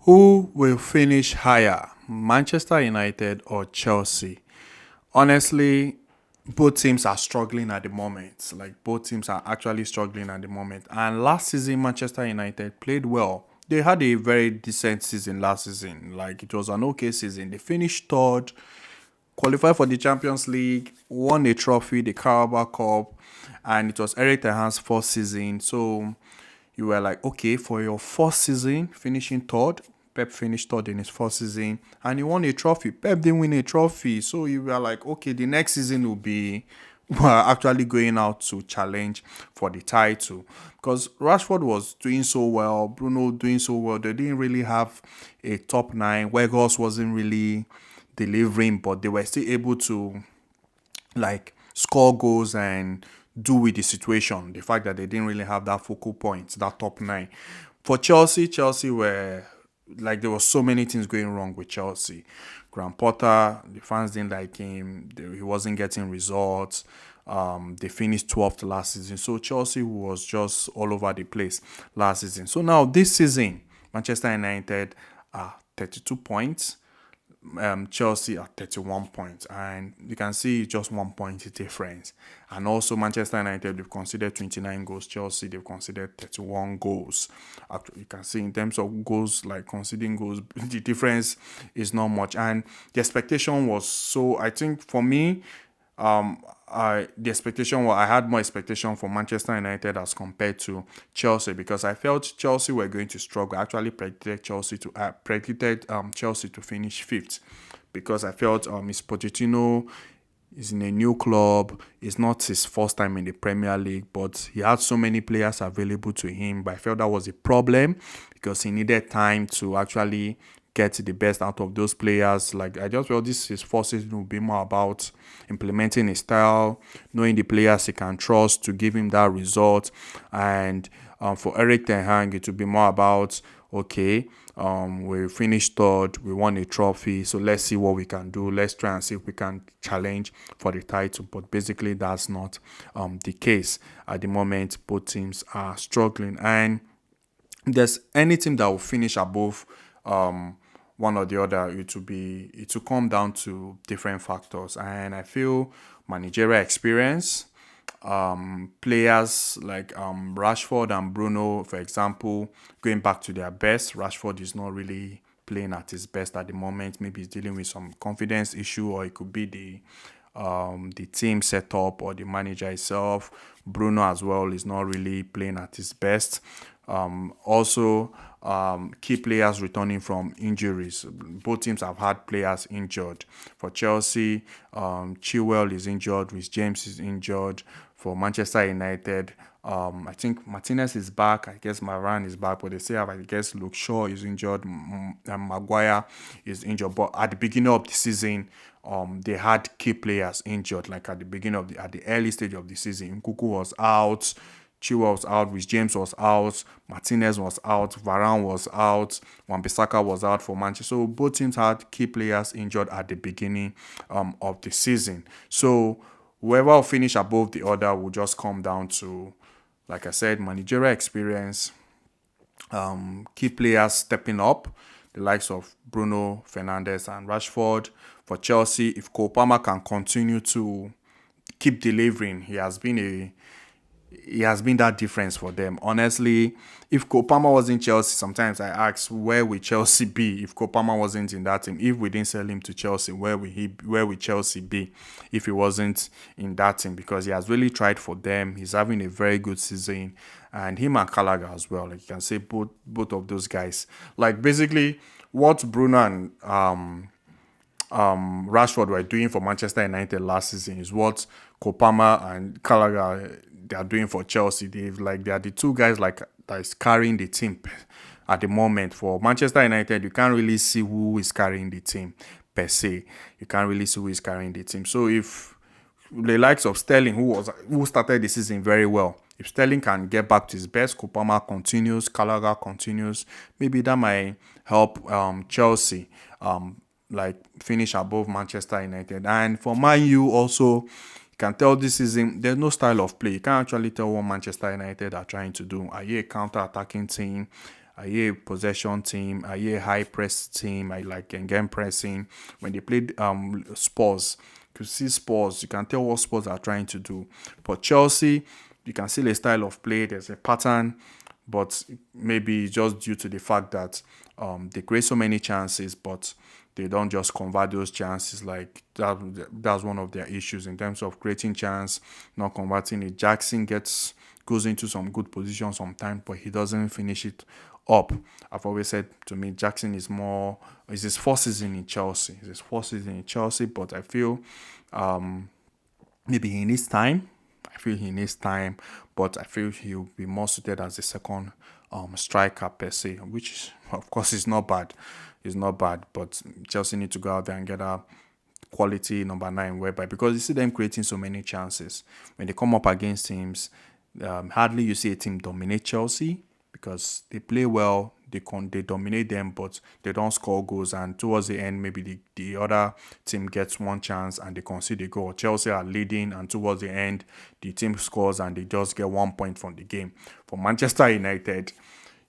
Who will finish higher, Manchester United or Chelsea? Honestly, both teams are struggling at the moment. Like both teams are actually struggling at the moment. And last season, Manchester United played well. They had a very decent season last season. Like it was an okay season. They finished third, qualified for the Champions League, won a trophy, the Carabao Cup, and it was Eric Ten Hag's first season. So you were like, okay, for your first season, finishing third, Pep finished third in his first season, and he won a trophy. Pep didn't win a trophy, so you were like, okay, the next season will be actually going out to challenge for the title because Rashford was doing so well, Bruno doing so well. They didn't really have a top nine. Weghorst wasn't really delivering, but they were still able to like score goals and do with the situation. The fact that they didn't really have that focal point, that top nine. For Chelsea, Chelsea were like there was so many things going wrong with Chelsea. Graham Potter, the fans didn't like him. He wasn't getting results. They finished 12th last season. So Chelsea was just all over the place last season. So now this season, Manchester United are 32 points, Chelsea at 31 points, and you can see just 1 point difference. And also Manchester United, they've considered 29 goals. Chelsea, they've considered 31 goals. You can see in terms of goals, like conceding goals, the difference is not much. And the expectation was so. I think for me, the expectation was I had more expectation for Manchester United as compared to Chelsea because I felt Chelsea were going to struggle. I actually predicted Chelsea to finish fifth because I felt Miss Pochettino is in a new club. It's not his first time in the Premier League, but he had so many players available to him. But I felt that was a problem because he needed time to actually get the best out of those players. Like I just felt this his first season will be more about implementing his style, knowing the players he can trust to give him that result, and for Eric Ten Hag it will be more about okay, we finished third, we won a trophy, so let's see what we can do. Let's try and see if we can challenge for the title. But basically, that's not the case at the moment. Both teams are struggling, and if there's any team that will finish above one or the other, it will come down to different factors. And I feel managerial experience, players like Rashford and Bruno, for example, going back to their best. Rashford is not really playing at his best at the moment. Maybe he's dealing with some confidence issue, or it could be the team setup or the manager itself. Bruno as well is not really playing at his best. Also, key players returning from injuries. Both teams have had players injured. For Chelsea, Chilwell is injured, Reece James is injured. For Manchester United, I think Martinez is back. I guess Varane is back, but they still have, I guess, Luke Shaw is injured. Maguire is injured. But at the beginning of the season, they had key players injured. Like at the beginning of at the early stage of the season, Nkuku was out. Chilwell was out, Rich James was out, Martinez was out, Varane was out, Wan-Bissaka was out for Manchester. So both teams had key players injured at the beginning of the season. So whoever will finish above the other will just come down to, like I said, managerial experience, key players stepping up, the likes of Bruno Fernandes and Rashford. For Chelsea, if Cole Palmer can continue to keep delivering, he has been that difference for them. Honestly, if Kopama was in Chelsea, sometimes I ask where would Chelsea be if Kopama wasn't in that team? If we didn't sell him to Chelsea, where would Chelsea be if he wasn't in that team? Because he has really tried for them. He's having a very good season, and him and Gallagher as well. Like you can say both of those guys. Like basically what Bruno and Rashford were doing for Manchester United last season is what Kopama and Gallagher they are doing for Chelsea. They are the two guys like that is carrying the team at the moment. For Manchester United, you can't really see who is carrying the team per se. You can't really see who is carrying the team. So if the likes of Sterling, who started the season very well, if Sterling can get back to his best, Kopama continues, Gallagher continues, maybe that might help Chelsea like finish above Manchester United. And for Man U also, you can tell this season there's no style of play. You can't actually tell what Manchester United are trying to do. Are you a counter-attacking team? Are you a possession team? Are you a high press team? I like again pressing. When they played Spurs, you see Spurs, you can tell what Spurs are trying to do. But Chelsea, you can see the style of play. There's a pattern, but maybe just due to the fact that they create so many chances, but they don't just convert those chances. Like that's one of their issues in terms of creating chance, not converting it. Jackson goes into some good position sometimes, but he doesn't finish it up. I've always said, to me, Jackson is his first season in Chelsea. It's his first season in Chelsea, but I feel maybe he needs time. I feel he needs time, but I feel he'll be more suited as a second striker per se, which of course is not bad. It's not bad, but Chelsea need to go out there and get a quality number 9, whereby, because you see them creating so many chances when they come up against teams. Hardly you see a team dominate Chelsea, because they play well, they dominate them, but they don't score goals. And towards the end, maybe the other team gets one chance and they concede a goal. Chelsea are leading, and towards the end, the team scores and they just get 1 point from the game. For Manchester United,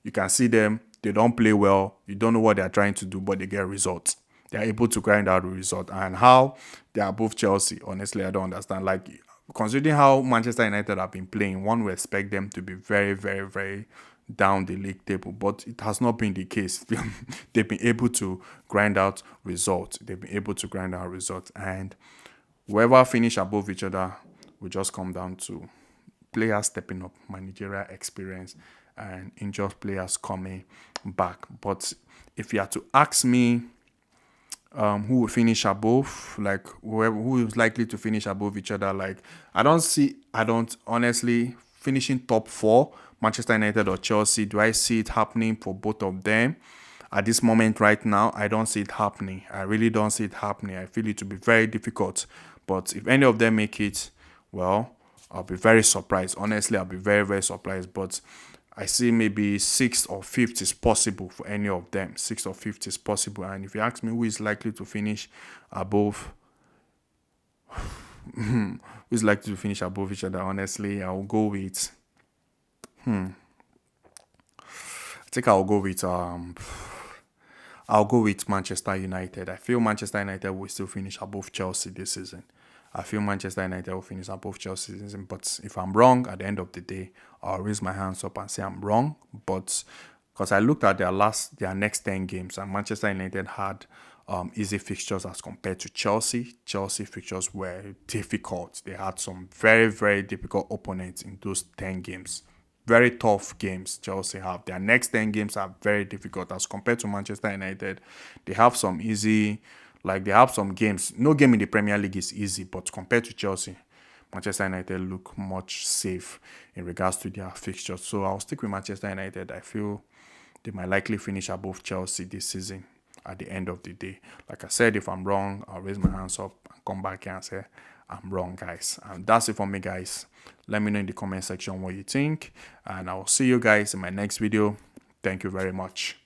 you can see them, they don't play well, you don't know what they're trying to do, but they get results. They're able to grind out a result. And how they are above Chelsea, honestly, I don't understand. Like, considering how Manchester United have been playing, one would expect them to be very, very, very down the league table, but it has not been the case. They've been able to grind out results. And whoever finish above each other will just come down to players stepping up, managerial experience, and injured players coming back. But if you had to ask me, who will finish above, like who is likely to finish above each other, like I don't honestly finishing top 4, Manchester United or Chelsea. Do I see it happening for both of them at this moment right now? I don't see it happening. I really don't see it happening. I feel it to be very difficult. But if any of them make it, well, I'll be very surprised. Honestly, I'll be very, very surprised. But I see maybe 6th or 5th is possible for any of them. 6th or 5th is possible. And if you ask me who is likely to finish above, who is likely to finish above each other, honestly, I'll go with. I think I'll go with Manchester United. I feel Manchester United will still finish above Chelsea this season. I feel Manchester United will finish above Chelsea this season. But if I'm wrong, at the end of the day, I'll raise my hands up and say I'm wrong. But because I looked at their next 10 games, and Manchester United had easy fixtures as compared to Chelsea. Chelsea fixtures were difficult. They had some very, very difficult opponents in those 10 games. Very tough games Chelsea have. Their next 10 games are very difficult as compared to Manchester United. They have some easy, like they have some games. No game in the Premier League is easy, but compared to Chelsea, Manchester United look much safe in regards to their fixtures. So I'll stick with Manchester United. I feel they might likely finish above Chelsea this season at the end of the day. Like I said, if I'm wrong, I'll raise my hands up and come back here and say I'm wrong, guys. And that's it for me, guys. Let me know in the comment section what you think, and I'll see you guys in my next video. Thank you very much.